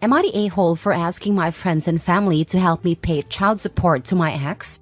Am I the a-hole for asking my friends and family to help me pay child support to my ex?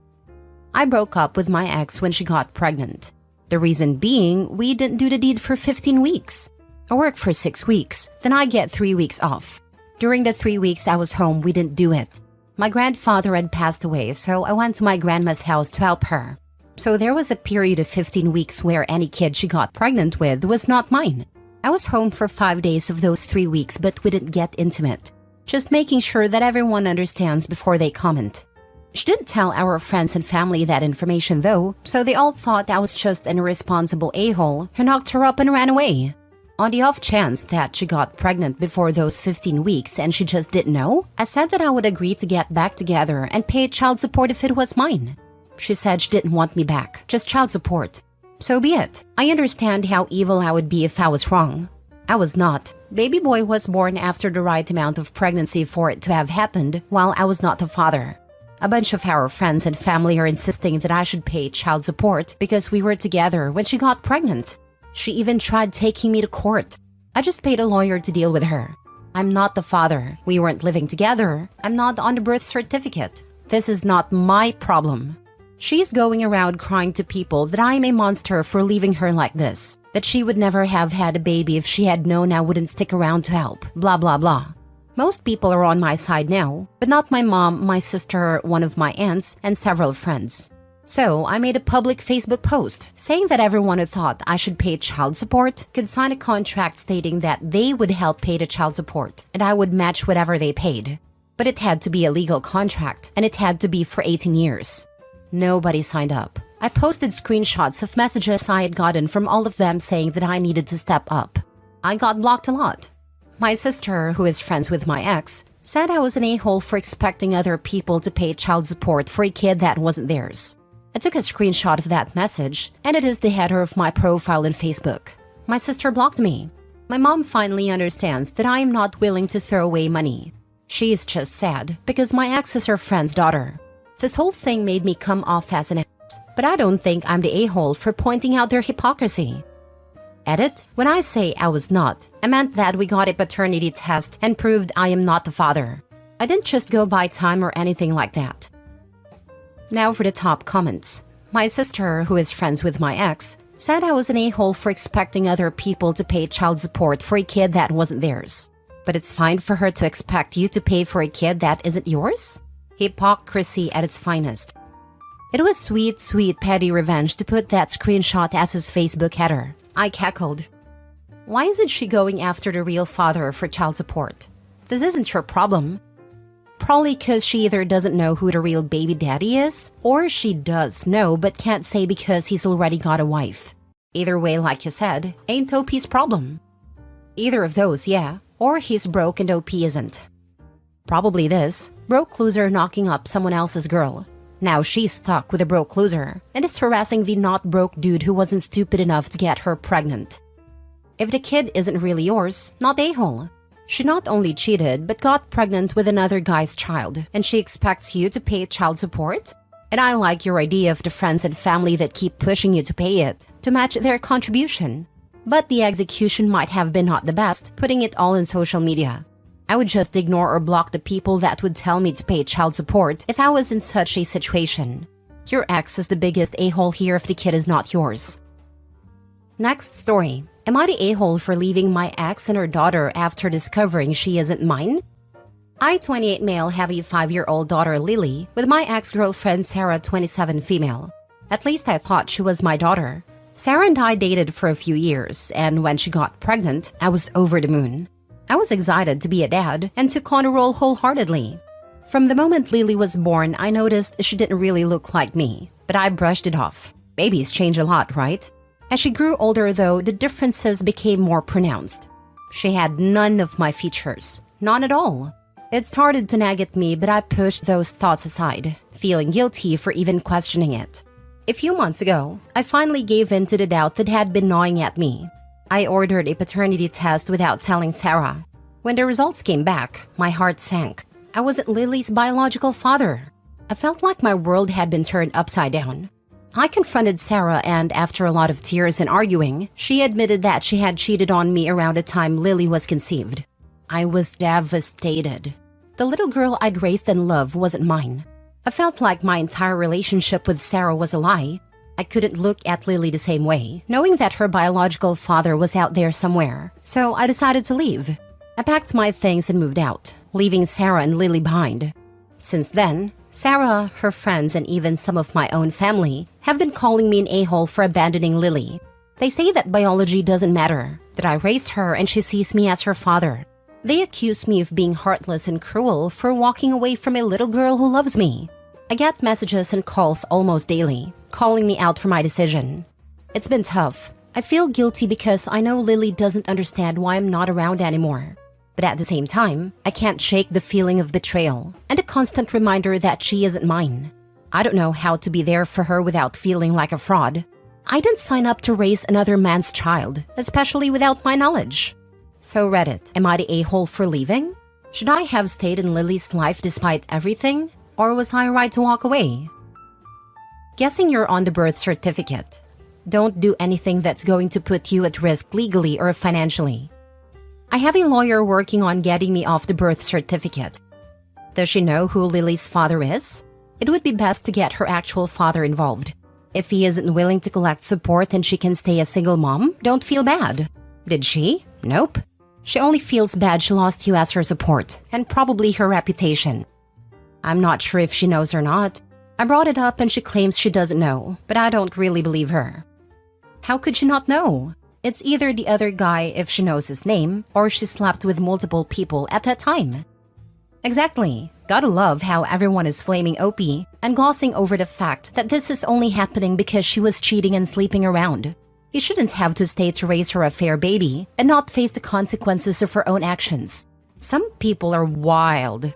I broke up with my ex when she got pregnant. The reason being, we didn't do the deed for 15 weeks. I worked for 6 weeks, then I get 3 weeks off. During the 3 weeks I was home, we didn't do it. My grandfather had passed away, so I went to my grandma's house to help her. So there was a period of 15 weeks where any kid she got pregnant with was not mine. I was home for 5 days of those 3 weeks, but we didn't get intimate. Just making sure that everyone understands before they comment. She didn't tell our friends and family that information though, so they all thought I was just an irresponsible a-hole who knocked her up and ran away. On the off chance that she got pregnant before those 15 weeks and she just didn't know, I said that I would agree to get back together and pay child support if it was mine. She said she didn't want me back, just child support. So be it. I understand how evil I would be if I was wrong. I was not. Baby boy was born after the right amount of pregnancy for it to have happened while I was not the father. A bunch of our friends and family are insisting that I should pay child support because we were together when she got pregnant. She even tried taking me to court. I just paid a lawyer to deal with her. I'm not the father. We weren't living together. I'm not on the birth certificate. This is not my problem. She's going around crying to people that I'm a monster for leaving her like this, that she would never have had a baby if she had known I wouldn't stick around to help, blah blah blah. Most people are on my side now, but not my mom, my sister, one of my aunts, and several friends. So I made a public Facebook post saying that everyone who thought I should pay child support could sign a contract stating that they would help pay the child support and I would match whatever they paid. But it had to be a legal contract and it had to be for 18 years. Nobody signed up. I posted screenshots of messages I had gotten from all of them saying that I needed to step up. I got blocked a lot. My sister, who is friends with my ex, said I was an a-hole for expecting other people to pay child support for a kid that wasn't theirs. I took a screenshot of that message, and it is the header of my profile in Facebook. My sister blocked me. My mom finally understands that I am not willing to throw away money. She is just sad because my ex is her friend's daughter. This whole thing made me come off as an ass, but I don't think I'm the a-hole for pointing out their hypocrisy. Edit: when I say I was not, I meant that we got a paternity test and proved I am not the father. I didn't just go by time or anything like that. Now for the top comments. My sister, who is friends with my ex, said I was an a-hole for expecting other people to pay child support for a kid that wasn't theirs. But it's fine for her to expect you to pay for a kid that isn't yours? Hypocrisy at its finest. It was sweet, sweet petty revenge to put that screenshot as his Facebook header. I cackled. Why isn't she going after the real father for child support? This isn't your problem. Probably because she either doesn't know who the real baby daddy is, or she does know but can't say because he's already got a wife. Either way, like you said, ain't OP's problem. Either of those, yeah, or he's broke and OP isn't. Probably this. Broke loser knocking up someone else's girl. Now she's stuck with a broke loser and is harassing the not broke dude who wasn't stupid enough to get her pregnant. If the kid isn't really yours, not a-hole. She not only cheated but got pregnant with another guy's child and she expects you to pay child support? And I like your idea of the friends and family that keep pushing you to pay it, to match their contribution. But the execution might have been not the best, putting it all in social media. I would just ignore or block the people that would tell me to pay child support if I was in such a situation. Your ex is the biggest a-hole here if the kid is not yours. Next story. Am I the a-hole for leaving my ex and her daughter after discovering she isn't mine? I, 28 male, have a 5-year-old daughter Lily with my ex-girlfriend Sarah, 27 female. At least I thought she was my daughter. Sarah and I dated for a few years, and when she got pregnant, I was over the moon. I was excited to be a dad and took on the role wholeheartedly. From the moment Lily was born, I noticed she didn't really look like me, but I brushed it off. Babies change a lot, right? As she grew older though, the differences became more pronounced. She had none of my features. None at all. It started to nag at me, but I pushed those thoughts aside, feeling guilty for even questioning it. A few months ago, I finally gave in to the doubt that had been gnawing at me. I ordered a paternity test without telling Sarah. When the results came back, my heart sank. I wasn't Lily's biological father. I felt like my world had been turned upside down. I confronted Sarah and after a lot of tears and arguing, she admitted that she had cheated on me around the time Lily was conceived. I was devastated. The little girl I'd raised and loved wasn't mine. I felt like my entire relationship with Sarah was a lie. I couldn't look at Lily the same way, knowing that her biological father was out there somewhere, so I decided to leave. I packed my things and moved out, leaving Sarah and Lily behind. Since then, Sarah, her friends, and even some of my own family have been calling me an a-hole for abandoning Lily. They say that biology doesn't matter, that I raised her and she sees me as her father. They accuse me of being heartless and cruel for walking away from a little girl who loves me. I get messages and calls almost daily, calling me out for my decision. It's been tough. I feel guilty because I know Lily doesn't understand why I'm not around anymore. But at the same time, I can't shake the feeling of betrayal and a constant reminder that she isn't mine. I don't know how to be there for her without feeling like a fraud. I didn't sign up to raise another man's child, especially without my knowledge. So Reddit, am I the a-hole for leaving? Should I have stayed in Lily's life despite everything? Or was I right to walk away? Guessing you're on the birth certificate. Don't do anything that's going to put you at risk legally or financially. I have a lawyer working on getting me off the birth certificate. Does she know who Lily's father is? It would be best to get her actual father involved. If he isn't willing to collect support and she can stay a single mom, don't feel bad. Did she? Nope. She only feels bad she lost you as her support, and probably her reputation. I'm not sure if she knows or not. I brought it up and she claims she doesn't know, but I don't really believe her. How could she not know? It's either the other guy if she knows his name, or she slept with multiple people at that time. Exactly. Gotta love how everyone is flaming Opie and glossing over the fact that this is only happening because she was cheating and sleeping around. You shouldn't have to stay to raise her a fair baby and not face the consequences of her own actions. Some people are wild.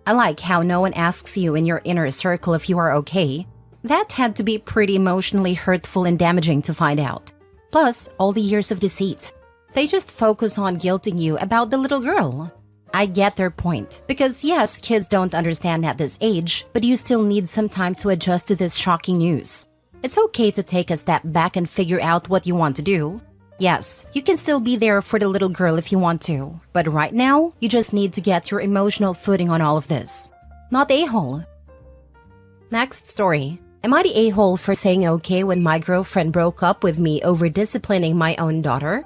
I like how no one asks you in your inner circle if you are okay. That had to be pretty emotionally hurtful and damaging to find out. Plus, all the years of deceit. They just focus on guilting you about the little girl. I get their point, because yes, kids don't understand at this age, but you still need some time to adjust to this shocking news. It's okay to take a step back and figure out what you want to do. Yes, you can still be there for the little girl if you want to, but right now, you just need to get your emotional footing on all of this. Not a-hole. Next story. Am I the a-hole for saying okay when my girlfriend broke up with me over disciplining my own daughter?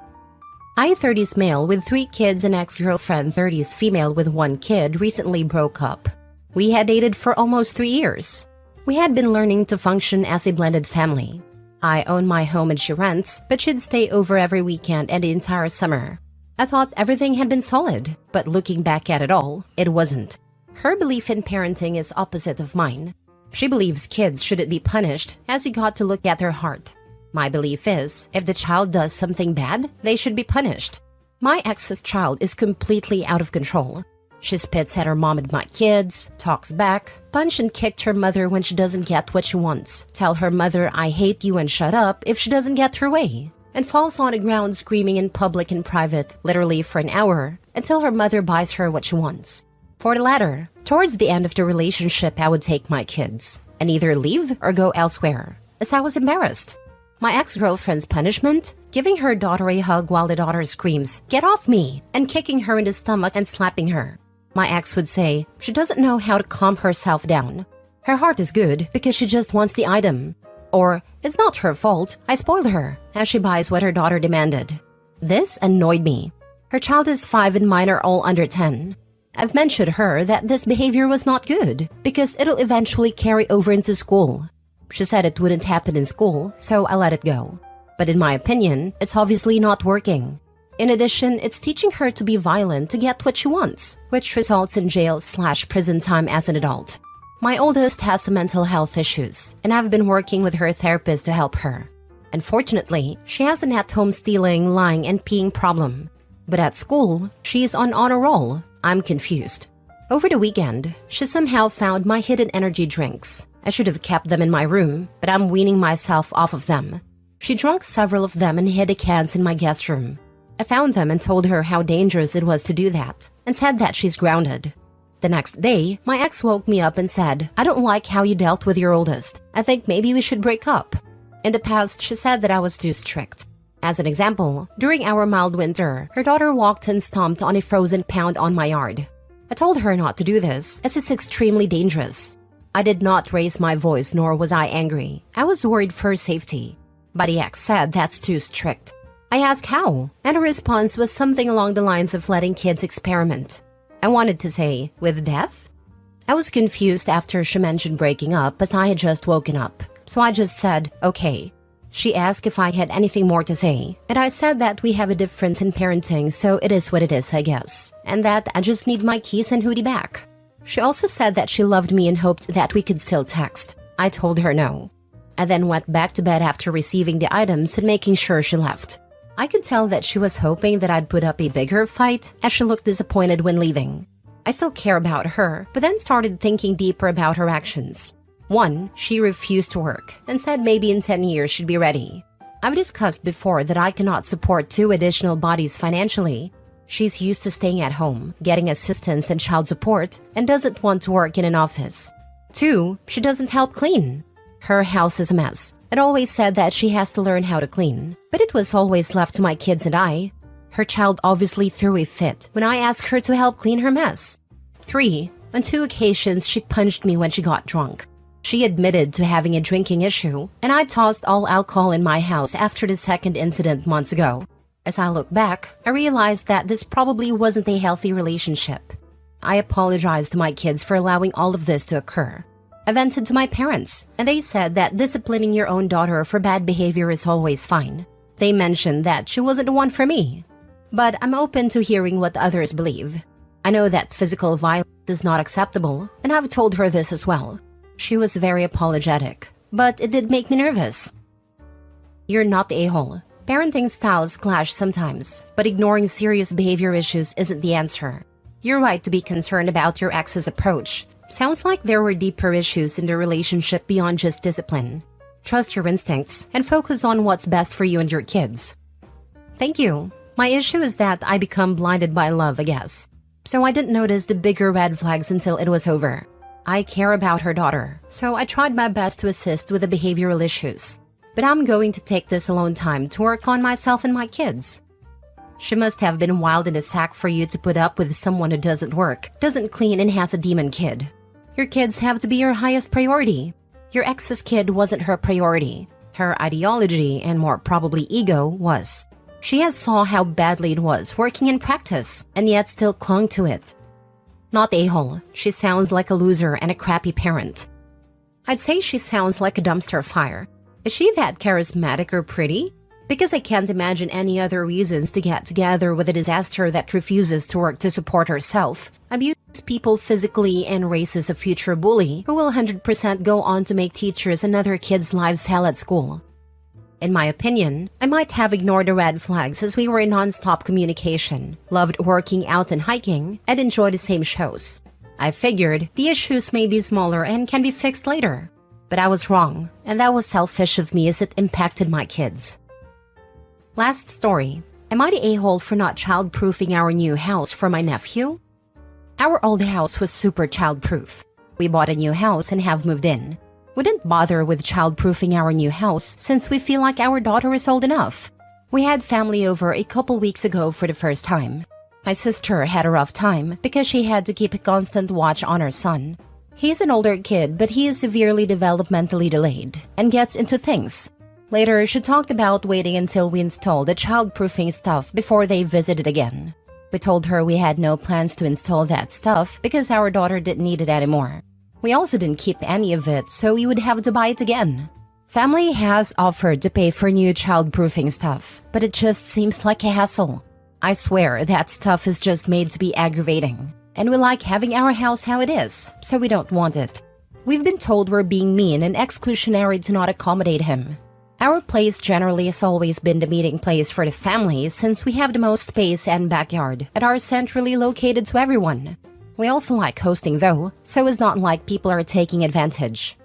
I, 30s male with 3 kids and ex-girlfriend 30s female with 1 kid recently broke up. We had dated for almost 3 years. We had been learning to function as a blended family. I own my home and she rents, but she'd stay over every weekend and the entire summer. I thought everything had been solid, but looking back at it all, it wasn't. Her belief in parenting is opposite of mine. She believes kids shouldn't be punished, as you got to look at their heart. My belief is, if the child does something bad, they should be punished. My ex's child is completely out of control. She spits at her mom and my kids, talks back, punched and kicked her mother when she doesn't get what she wants, tell her mother I hate you and shut up if she doesn't get her way, and falls on the ground screaming in public and private, literally for an hour, until her mother buys her what she wants. For the latter, towards the end of the relationship I would take my kids, and either leave or go elsewhere, as I was embarrassed. My ex-girlfriend's punishment? Giving her daughter a hug while the daughter screams, "Get off me!" and kicking her in the stomach and slapping her. My ex would say she doesn't know how to calm herself down. Her heart is good because she just wants the item. Or, it's not her fault, I spoiled her, as she buys what her daughter demanded. This annoyed me. Her child is 5 and mine are all under 10. I've mentioned her that this behavior was not good because it'll eventually carry over into school. She said it wouldn't happen in school, so I let it go. But in my opinion, it's obviously not working. In addition, it's teaching her to be violent to get what she wants, which results in jail/prison time as an adult. My oldest has some mental health issues, and I've been working with her therapist to help her. Unfortunately, she has an at-home stealing, lying, and peeing problem. But at school, she's on honor roll. I'm confused. Over the weekend, she somehow found my hidden energy drinks. I should have kept them in my room, but I'm weaning myself off of them. She drank several of them and hid the cans in my guest room. I found them and told her how dangerous it was to do that, and said that she's grounded. The next day, my ex woke me up and said, "I don't like how you dealt with your oldest. I think maybe we should break up." In the past, she said that I was too strict. As an example, during our mild winter, her daughter walked and stomped on a frozen pound on my yard. I told her not to do this, as it's extremely dangerous. I did not raise my voice, nor was I angry. I was worried for her safety. But the ex said that's too strict. I asked how, and her response was something along the lines of letting kids experiment. I wanted to say, with death? I was confused after she mentioned breaking up, as I had just woken up. So I just said, okay. She asked if I had anything more to say, and I said that we have a difference in parenting, so it is what it is, I guess, and that I just need my keys and hoodie back. She also said that she loved me and hoped that we could still text. I told her no. I then went back to bed after receiving the items and making sure she left. I could tell that she was hoping that I'd put up a bigger fight, as she looked disappointed when leaving. I still care about her, but then started thinking deeper about her actions. 1, she refused to work and said maybe in 10 years she'd be ready. I've discussed before that I cannot support 2 additional bodies financially. She's used to staying at home, getting assistance and child support, and doesn't want to work in an office. 2, she doesn't help clean. Her house is a mess. It always said that she has to learn how to clean, but it was always left to my kids and I. Her child obviously threw a fit when I asked her to help clean her mess. 3, on 2 occasions she punched me when she got drunk. She admitted to having a drinking issue, and I tossed all alcohol in my house after the second incident months ago. As I look back, I realized that this probably wasn't a healthy relationship. I apologized to my kids for allowing all of this to occur. I vented to my parents, and they said that disciplining your own daughter for bad behavior is always fine. They mentioned that she wasn't the one for me. But I'm open to hearing what others believe. I know that physical violence is not acceptable, and I've told her this as well. She was very apologetic, but it did make me nervous. You're not the a-hole. Parenting styles clash sometimes, but ignoring serious behavior issues isn't the answer. You're right to be concerned about your ex's approach. Sounds like there were deeper issues in the relationship beyond just discipline. Trust your instincts and focus on what's best for you and your kids. Thank you. My issue is that I become blinded by love, I guess. So I didn't notice the bigger red flags until it was over. I care about her daughter, so I tried my best to assist with the behavioral issues. But I'm going to take this alone time to work on myself and my kids. She must have been wild in the sack for you to put up with someone who doesn't work, doesn't clean, and has a demon kid. Your kids have to be your highest priority. Your ex's kid wasn't her priority. Her ideology, and more probably ego, was. She has saw how badly it was working in practice, and yet still clung to it. Not a-hole. She sounds like a loser and a crappy parent. I'd say she sounds like a dumpster fire. Is she that charismatic or pretty? Because I can't imagine any other reasons to get together with a disaster that refuses to work to support herself, abuse people physically, and raises a future bully who will 100% go on to make teachers and other kids' lives hell at school. In my opinion, I might have ignored the red flags as we were in non-stop communication, loved working out and hiking, and enjoyed the same shows. I figured the issues may be smaller and can be fixed later. But I was wrong, and that was selfish of me as it impacted my kids. Last story. Am I the a-hole for not child-proofing our new house for my nephew? Our old house was super child-proof. We bought a new house and have moved in. We didn't bother with child-proofing our new house since we feel like our daughter is old enough. We had family over a couple weeks ago for the first time. My sister had a rough time because she had to keep a constant watch on her son. He's an older kid, but he is severely developmentally delayed and gets into things. Later, she talked about waiting until we installed the child-proofing stuff before they visited again. We told her we had no plans to install that stuff because our daughter didn't need it anymore. We also didn't keep any of it, so we would have to buy it again. Family has offered to pay for new child-proofing stuff, but it just seems like a hassle. I swear that stuff is just made to be aggravating. And we like having our house how it is, so we don't want it. We've been told we're being mean and exclusionary to not accommodate him. Our place generally has always been the meeting place for the family since we have the most space and backyard and are centrally located to everyone. We also like hosting though, so it's not like people are taking advantage.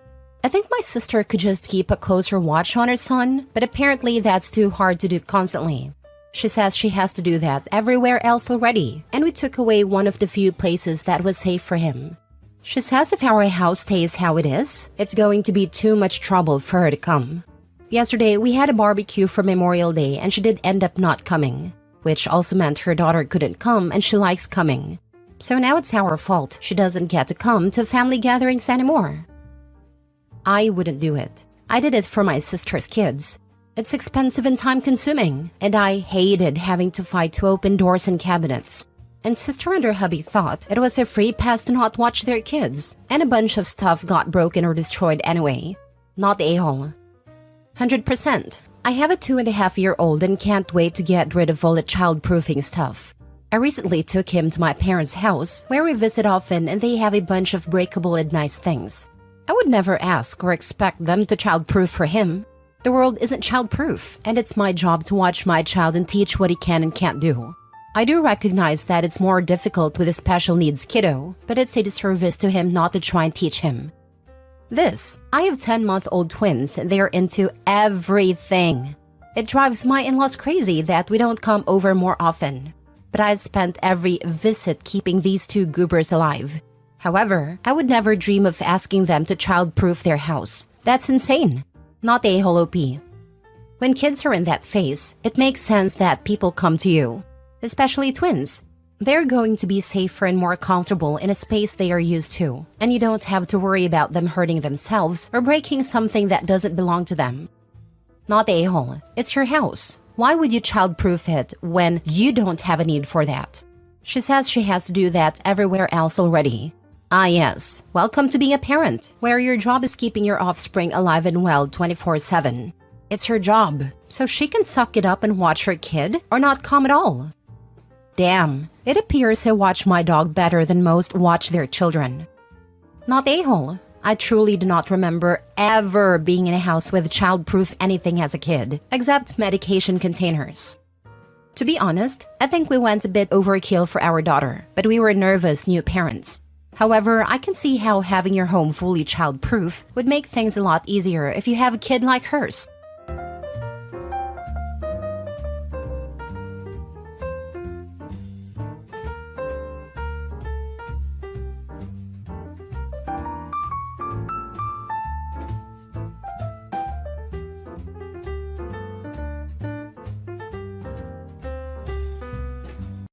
I think my sister could just keep a closer watch on her son, but apparently that's too hard to do constantly. She says she has to do that everywhere else already, and we took away one of the few places that was safe for him. She says if our house stays how it is, it's going to be too much trouble for her to come. Yesterday, we had a barbecue for Memorial Day and she did end up not coming, which also meant her daughter couldn't come and she likes coming. So now it's our fault she doesn't get to come to family gatherings anymore. I wouldn't do it. I did it for my sister's kids. It's expensive and time-consuming, and I hated having to fight to open doors and cabinets. And sister and her hubby thought it was a free pass to not watch their kids, and a bunch of stuff got broken or destroyed anyway. Not a-hole. 100%. I have a 2.5-year-old and can't wait to get rid of all the childproofing stuff. I recently took him to my parents' house, where we visit often and they have a bunch of breakable and nice things. I would never ask or expect them to childproof for him. The world isn't childproof, and it's my job to watch my child and teach what he can and can't do. I do recognize that it's more difficult with a special needs kiddo, but it's a disservice to him not to try and teach him. I have 10-month-old twins and they are into everything. It drives my in-laws crazy that we don't come over more often. But I spent every visit keeping these two goobers alive. However, I would never dream of asking them to childproof their house. That's insane. Not a-hole OP. When kids are in that phase, it makes sense that people come to you. Especially twins. They're going to be safer and more comfortable in a space they are used to, and you don't have to worry about them hurting themselves or breaking something that doesn't belong to them. Not a-hole. It's your house. Why would you childproof it when you don't have a need for that? She says she has to do that everywhere else already. Ah yes, welcome to being a parent, where your job is keeping your offspring alive and well 24/7. It's her job, so she can suck it up and watch her kid or not come at all. Damn, it appears I watch my dog better than most watch their children. Not a-hole. I truly do not remember ever being in a house with childproof anything as a kid, except medication containers. To be honest, I think we went a bit overkill for our daughter, but we were nervous new parents. However, I can see how having your home fully childproof would make things a lot easier if you have a kid like hers.